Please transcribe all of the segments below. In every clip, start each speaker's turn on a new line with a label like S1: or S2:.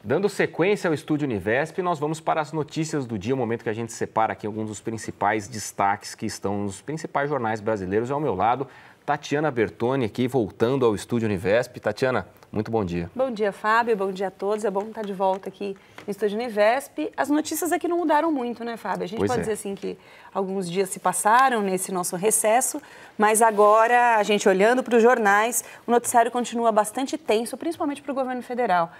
S1: Dando sequência ao Estúdio Univesp, nós vamos para as notícias do dia, o momento que a gente separa aqui alguns dos principais destaques que estão nos principais jornais brasileiros. Ao meu lado, Tatiana Bertoni, aqui voltando ao Estúdio Univesp. Tatiana, muito bom dia.
S2: Bom dia, Fábio. Bom dia a todos. É bom estar de volta aqui no Estúdio Univesp. As notícias aqui não mudaram muito, né, Fábio? A gente pode dizer assim que alguns dias se passaram nesse nosso recesso, mas agora, a gente olhando para os jornais, o noticiário continua bastante tenso, principalmente para o governo federal.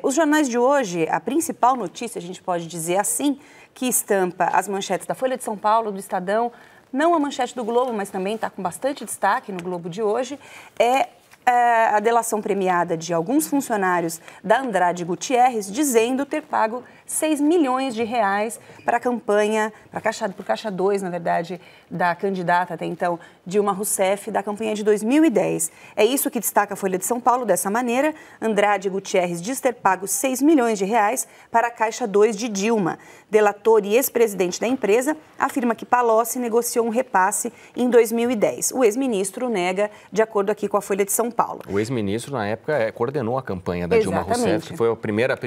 S2: Os jornais de hoje, a principal notícia, a gente pode dizer assim, que estampa as manchetes da Folha de São Paulo, do Estadão, não a manchete do Globo, mas também está com bastante destaque no Globo de hoje, é a delação premiada de alguns funcionários da Andrade Gutierrez, dizendo ter pago 6 milhões de reais para a campanha, para Caixa 2, na verdade, da candidata até então, Dilma Rousseff, da campanha de 2010. É isso que destaca a Folha de São Paulo dessa maneira. Andrade Gutierrez diz ter pago 6 milhões de reais para a Caixa 2 de Dilma. Delator e ex-presidente da empresa afirma que Palocci negociou um repasse em 2010. O ex-ministro nega, de acordo aqui com a Folha de São Paulo.
S1: O ex-ministro, na época, coordenou a campanha da Dilma Rousseff, que foi a primeira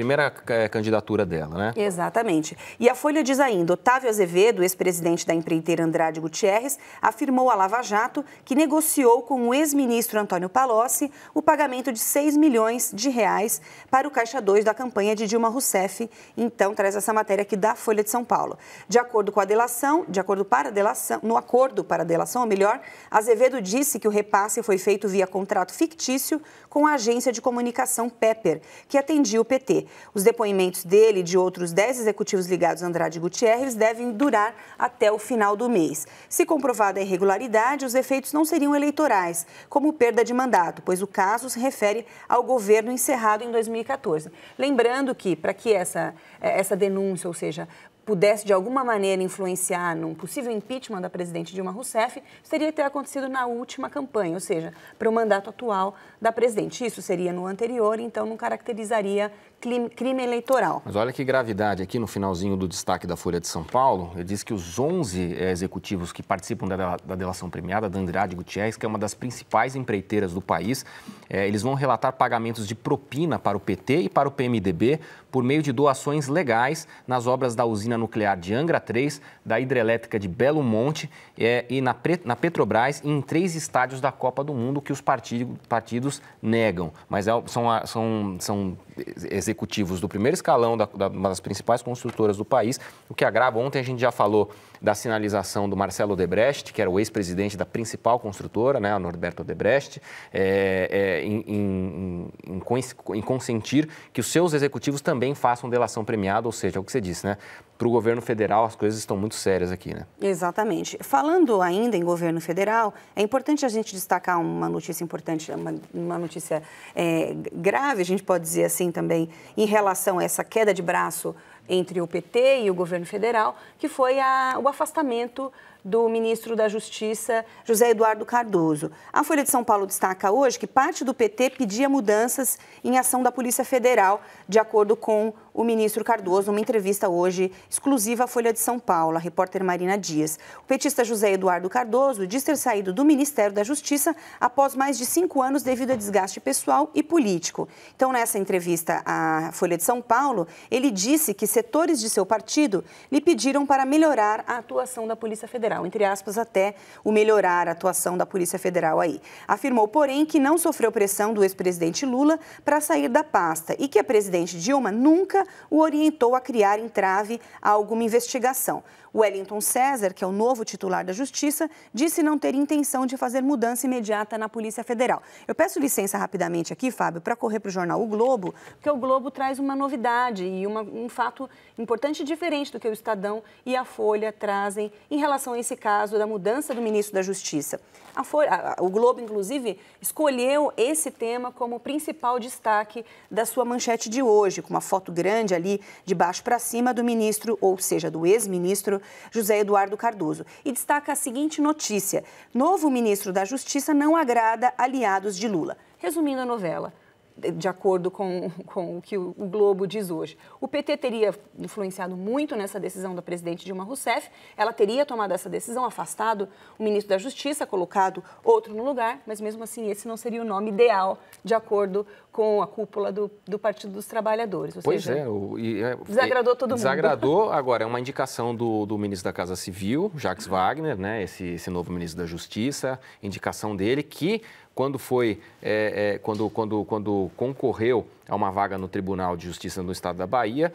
S1: candidatura dela, né?
S2: Exatamente. E a Folha diz ainda, Otávio Azevedo, ex-presidente da empreiteira Andrade Gutierrez, afirmou à Lava Jato que negociou com o ex-ministro Antônio Palocci o pagamento de 6 milhões de reais para o Caixa 2 da campanha de Dilma Rousseff. Então, traz essa matéria aqui da Folha de São Paulo. De acordo com a delação, no acordo para a delação, ou melhor, Azevedo disse que o repasse foi feito via contrato fictício com a agência de comunicação Pepper, que atendia o PT. Os depoimentos dele e de outros 10 executivos ligados a Andrade Gutierrez devem durar até o final do mês. Se comprovada a irregularidade, os efeitos não seriam eleitorais, como perda de mandato, pois o caso se refere ao governo encerrado em 2014. Lembrando que, para que essa denúncia, ou seja, pudesse de alguma maneira influenciar num possível impeachment da presidente Dilma Rousseff, isso teria que ter acontecido na última campanha, ou seja, para o mandato atual da presidente. Isso seria no anterior, então não caracterizaria crime eleitoral.
S1: Mas olha que gravidade aqui no finalzinho do destaque da Folha de São Paulo. Ele diz que os 11 executivos que participam da delação premiada da Andrade Gutierrez, que é uma das principais empreiteiras do país, eles vão relatar pagamentos de propina para o PT e para o PMDB por meio de doações legais nas obras da usina nuclear de Angra 3, da hidrelétrica de Belo Monte e na Petrobras e em 3 estádios da Copa do Mundo que os partidos negam. Mas são executivos do primeiro escalão uma das principais construtoras do país, o que agrava. Ontem a gente já falou da sinalização do Marcelo Odebrecht, que era o ex-presidente da principal construtora, né, a Norberto Odebrecht, em consentir que os seus executivos também façam delação premiada, ou seja, é o que você disse, né? Para o governo federal, as coisas estão muito sérias aqui, né?
S2: Exatamente. Falando ainda em governo federal, é importante a gente destacar uma notícia importante, uma notícia grave, a gente pode dizer assim também, em relação a essa queda de braço entre o PT e o governo federal, que foi o afastamento do ministro da Justiça, José Eduardo Cardoso. A Folha de São Paulo destaca hoje que parte do PT pedia mudanças em ação da Polícia Federal, de acordo com o ministro Cardoso, numa entrevista hoje exclusiva à Folha de São Paulo, a repórter Marina Dias. O petista José Eduardo Cardoso diz ter saído do Ministério da Justiça após mais de 5 anos devido a desgaste pessoal e político. Então, nessa entrevista à Folha de São Paulo, ele disse que setores de seu partido lhe pediram para melhorar a atuação da Polícia Federal, entre aspas, até o melhorar a atuação da Polícia Federal aí. Afirmou, porém, que não sofreu pressão do ex-presidente Lula para sair da pasta e que a presidente Dilma nunca o orientou a criar entrave a alguma investigação. Wellington César, que é o novo titular da Justiça, disse não ter intenção de fazer mudança imediata na Polícia Federal. Eu peço licença rapidamente aqui, Fábio, para correr para o jornal O Globo, porque o Globo traz uma novidade e um fato importante e diferente do que o Estadão e a Folha trazem em relação a esse caso da mudança do ministro da Justiça. O Globo, inclusive, escolheu esse tema como principal destaque da sua manchete de hoje, com uma foto grande ali de baixo para cima do ministro, ou seja, do ex-ministro José Eduardo Cardoso. E destaca a seguinte notícia: novo ministro da Justiça não agrada aliados de Lula. Resumindo a novela, de acordo com o que o Globo diz hoje. O PT teria influenciado muito nessa decisão da presidente Dilma Rousseff, ela teria tomado essa decisão, afastado o ministro da Justiça, colocado outro no lugar, mas mesmo assim esse não seria o nome ideal, de acordo com a cúpula do Partido dos Trabalhadores. Ou
S1: pois
S2: seja,
S1: é.
S2: Desagradou todo mundo.
S1: Desagradou. Agora, é uma indicação do ministro da Casa Civil, Jacques Wagner, né, esse novo ministro da Justiça, indicação dele que, quando concorreu a uma vaga no Tribunal de Justiça no Estado da Bahia,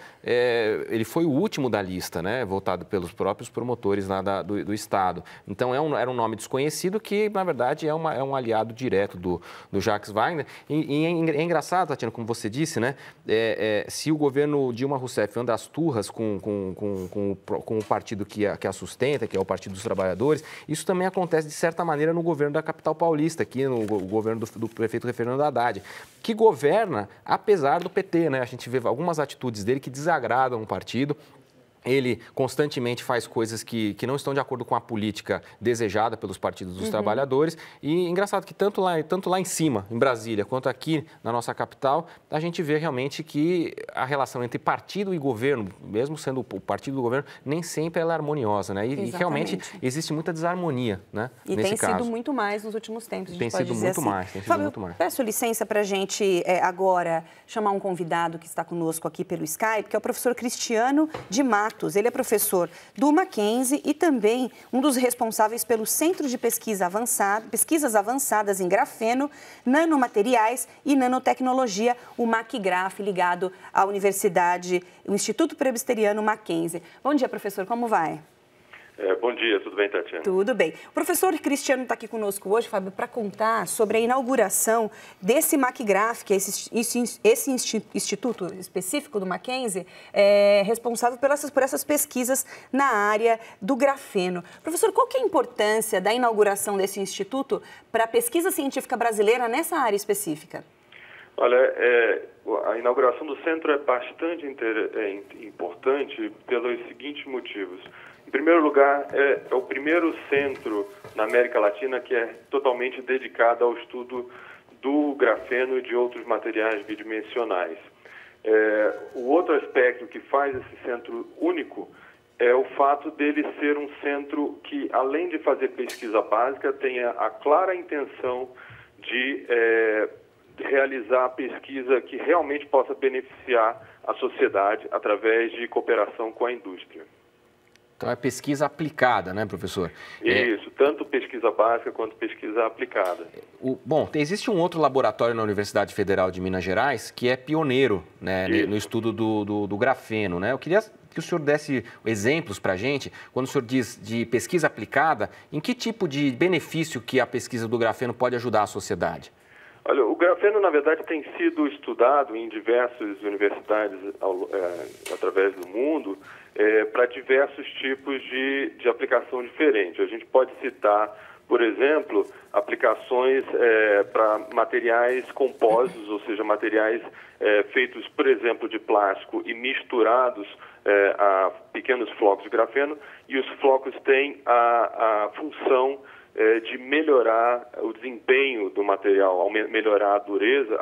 S1: ele foi o último da lista, né, votado pelos próprios promotores lá do Estado. Então, era um nome desconhecido que, na verdade, é um aliado direto do Jacques Wagner. E é engraçado, Tatiana, como você disse, né, se o governo Dilma Rousseff anda às turras com o partido que a sustenta, que é o Partido dos Trabalhadores, isso também acontece, de certa maneira, no governo da capital paulista, aqui no governo do prefeito Fernando Haddad, que governa apesar do PT, né? A gente vê algumas atitudes dele que desagradam o partido. Ele constantemente faz coisas que não estão de acordo com a política desejada pelos partidos dos trabalhadores. E engraçado que tanto lá em cima, em Brasília, quanto aqui na nossa capital, a gente vê realmente que a relação entre partido e governo, mesmo sendo o partido do governo, nem sempre ela é harmoniosa, né? E realmente existe muita desarmonia, né?
S2: E
S1: nesse
S2: tem
S1: caso.
S2: sido muito mais nos últimos tempos, a gente
S1: tem
S2: pode
S1: sido
S2: dizer
S1: muito
S2: assim.
S1: mais, tem sido
S2: Fábio,
S1: muito mais.
S2: Peço licença para a gente agora chamar um convidado que está conosco aqui pelo Skype, que é o professor Cristiano de Matos. Ele é professor do Mackenzie e também um dos responsáveis pelo Centro de Pesquisas Avançadas em Grafeno, Nanomateriais e Nanotecnologia, o MacGraf, ligado à Universidade, o Instituto Presbiteriano Mackenzie. Bom dia, professor, como vai?
S3: Bom dia, tudo bem, Tatiana?
S2: Tudo bem. O professor Cristiano está aqui conosco hoje, Fábio, para contar sobre a inauguração desse MacGraf, que é esse instituto específico do Mackenzie, responsável por essas pesquisas na área do grafeno. Professor, qual que é a importância da inauguração desse instituto para a pesquisa científica brasileira nessa área específica?
S3: Olha, a inauguração do centro é bastante importante pelos seguintes motivos. Em primeiro lugar, é o primeiro centro na América Latina que é totalmente dedicado ao estudo do grafeno e de outros materiais bidimensionais. O outro aspecto que faz esse centro único é o fato dele ser um centro que, além de fazer pesquisa básica, tenha a clara intenção de realizar pesquisa que realmente possa beneficiar a sociedade através de cooperação com a indústria.
S1: Então, é pesquisa aplicada, né, professor?
S3: Isso, tanto pesquisa básica quanto pesquisa aplicada.
S1: Bom, existe um outro laboratório na Universidade Federal de Minas Gerais que é pioneiro, né, no estudo do grafeno, né? Eu queria que o senhor desse exemplos para a gente, quando o senhor diz de pesquisa aplicada, em que tipo de benefício que a pesquisa do grafeno pode ajudar a sociedade?
S3: Olha, o grafeno, na verdade, tem sido estudado em diversas universidades através do mundo para diversos tipos de aplicação diferente. A gente pode citar, por exemplo, aplicações para materiais compósitos, ou seja, materiais feitos, por exemplo, de plástico e misturados a pequenos flocos de grafeno, e os flocos têm a função de melhorar o desempenho do material, melhorar a dureza,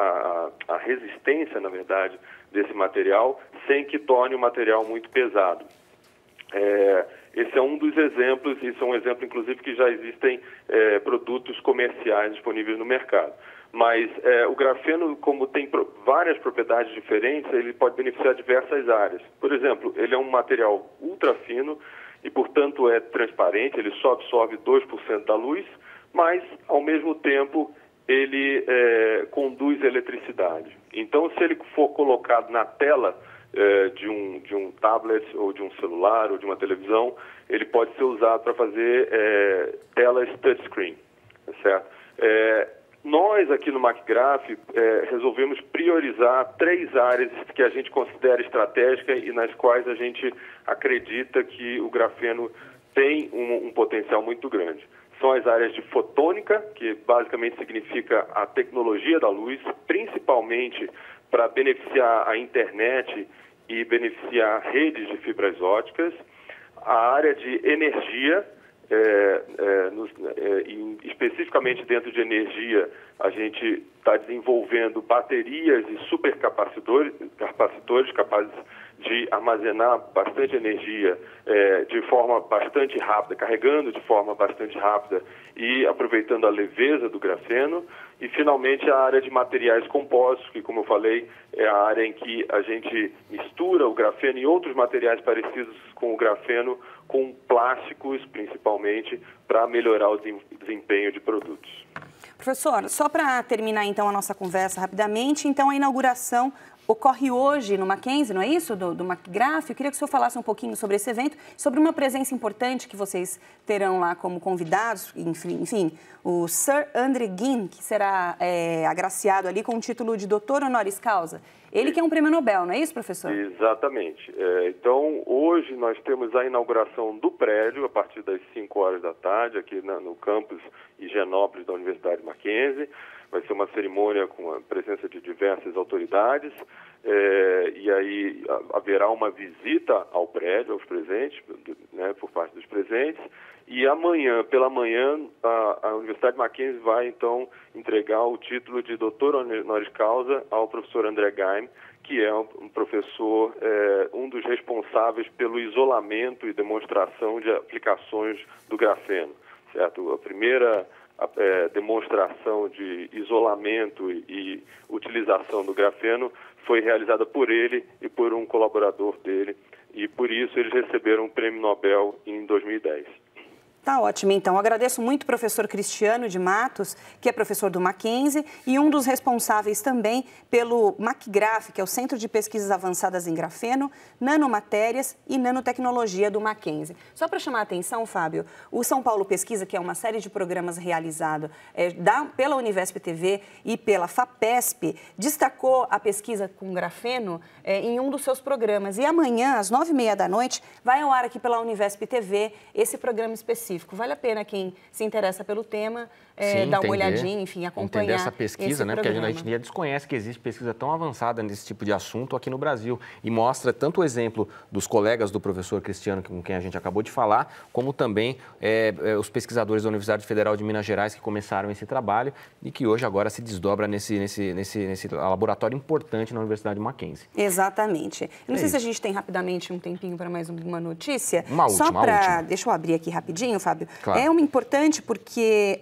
S3: a resistência, na verdade, desse material, sem que torne o material muito pesado. Esse é um dos exemplos, isso é um exemplo, inclusive, que já existem produtos comerciais disponíveis no mercado. Mas o grafeno, como tem várias propriedades diferentes, ele pode beneficiar diversas áreas. Por exemplo, ele é um material ultra fino, e, portanto, é transparente, ele só absorve 2% da luz, mas, ao mesmo tempo, ele conduz eletricidade. Então, se ele for colocado na tela de um tablet, ou de um celular, ou de uma televisão, ele pode ser usado para fazer telas touchscreen, certo? Nós, aqui no MacGraf, resolvemos priorizar 3 áreas que a gente considera estratégicas e nas quais a gente acredita que o grafeno tem um potencial muito grande. São as áreas de fotônica, que basicamente significa a tecnologia da luz, principalmente para beneficiar a internet e beneficiar redes de fibras óticas. A área de energia, especificamente dentro de energia, a gente está desenvolvendo baterias e supercapacitores capazes de armazenar bastante energia de forma bastante rápida, carregando de forma bastante rápida e aproveitando a leveza do grafeno. E, finalmente, a área de materiais compostos, que, como eu falei, é a área em que a gente mistura o grafeno e outros materiais parecidos com o grafeno, com plásticos, principalmente, para melhorar o desempenho de produtos.
S2: Professor, só para terminar, então, a nossa conversa rapidamente, então, a inauguração ocorre hoje no Mackenzie, não é isso? Do McGrath. Eu queria que o senhor falasse um pouquinho sobre esse evento, sobre uma presença importante que vocês terão lá como convidados, enfim, o Sir Andrew Ginn, que será agraciado ali com o título de doutor honoris causa. Ele que é um prêmio Nobel, não é isso, professor?
S3: Exatamente. Então, hoje nós temos a inauguração do prédio a partir das 5 horas da tarde, aqui no campus Higienópolis da Universidade Mackenzie. Vai ser uma cerimônia com a presença de diversas autoridades e aí haverá uma visita ao prédio, aos presentes, né, por parte dos presentes. E amanhã, pela manhã, a Universidade Mackenzie vai, então, entregar o título de doutor honoris causa ao professor André Geim, que é um professor, um dos responsáveis pelo isolamento e demonstração de aplicações do grafeno, certo? A primeira demonstração de isolamento e utilização do grafeno foi realizada por ele e por um colaborador dele, e por isso eles receberam o Prêmio Nobel em 2010.
S2: Tá ótimo, então. Agradeço muito o professor Cristiano de Matos, que é professor do Mackenzie e um dos responsáveis também pelo McGrath, que é o Centro de Pesquisas Avançadas em Grafeno, Nanomatérias e Nanotecnologia do Mackenzie. Só para chamar a atenção, Fábio, o São Paulo Pesquisa, que é uma série de programas realizado pela Univesp TV e pela FAPESP, destacou a pesquisa com grafeno em um dos seus programas. E amanhã, às 9h30 da noite, vai ao ar aqui pela Univesp TV esse programa específico. Vale a pena quem se interessa pelo tema dar uma olhadinha, enfim, acompanhar
S1: entender essa pesquisa, né? Porque a gente já desconhece que existe pesquisa tão avançada nesse tipo de assunto aqui no Brasil e mostra tanto o exemplo dos colegas do professor Cristiano, com quem a gente acabou de falar, como também os pesquisadores da Universidade Federal de Minas Gerais que começaram esse trabalho e que hoje agora se desdobra nesse laboratório importante na Universidade Mackenzie.
S2: Exatamente. Eu não sei se a gente tem rapidamente um tempinho para mais uma notícia.
S1: Uma última.
S2: Deixa eu abrir aqui rapidinho, Fábio.
S1: Claro.
S2: É uma importante porque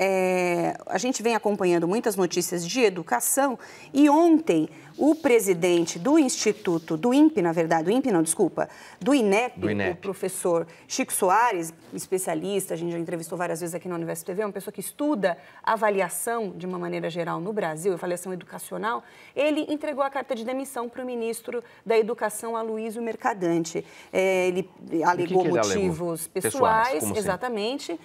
S2: a gente vem acompanhando muitas notícias de educação e ontem o presidente do Instituto, do INPE, na verdade, do INEP, o professor Chico Soares, especialista, a gente já entrevistou várias vezes aqui na Univesp TV, uma pessoa que estuda avaliação de uma maneira geral no Brasil, avaliação educacional, ele entregou a carta de demissão para o ministro da Educação, Aloysio Mercadante. Ele alegou motivos pessoais, exatamente.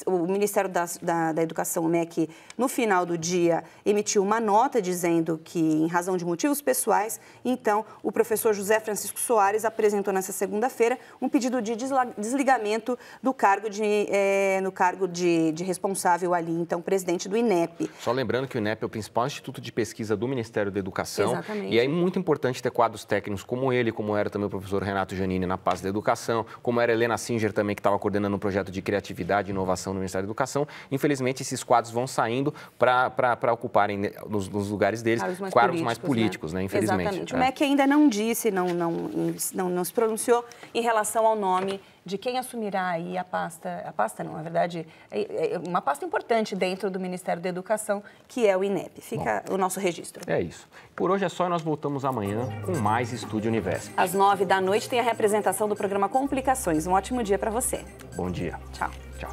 S2: O Ministério da Educação, o MEC, no final do dia, emitiu uma nota dizendo que, em razão de motivos pessoais, então, o professor José Francisco Soares apresentou nessa segunda-feira um pedido de desligamento do cargo de responsável ali, então, presidente do INEP.
S1: Só lembrando que o INEP é o principal instituto de pesquisa do Ministério da Educação.
S2: Exatamente.
S1: E é muito importante ter quadros técnicos como ele, como era também o professor Renato Giannini na pasta da Educação, como era a Helena Singer também, que estava coordenando um projeto de criatividade e inovação no Ministério da Educação. Infelizmente, esses quadros vão saindo para ocuparem nos lugares deles quadros mais políticos, né? Infelizmente.
S2: Exatamente. O MEC ainda não disse, não se pronunciou em relação ao nome de quem assumirá aí a pasta não, na verdade, é uma pasta importante dentro do Ministério da Educação, que é o INEP. Fica o nosso registro.
S1: É isso. Por hoje é só e nós voltamos amanhã com mais Estúdio Univesp.
S2: Às 9 da noite tem a representação do programa Complicações. Um ótimo dia para você.
S1: Bom dia.
S2: Tchau.
S1: Tchau.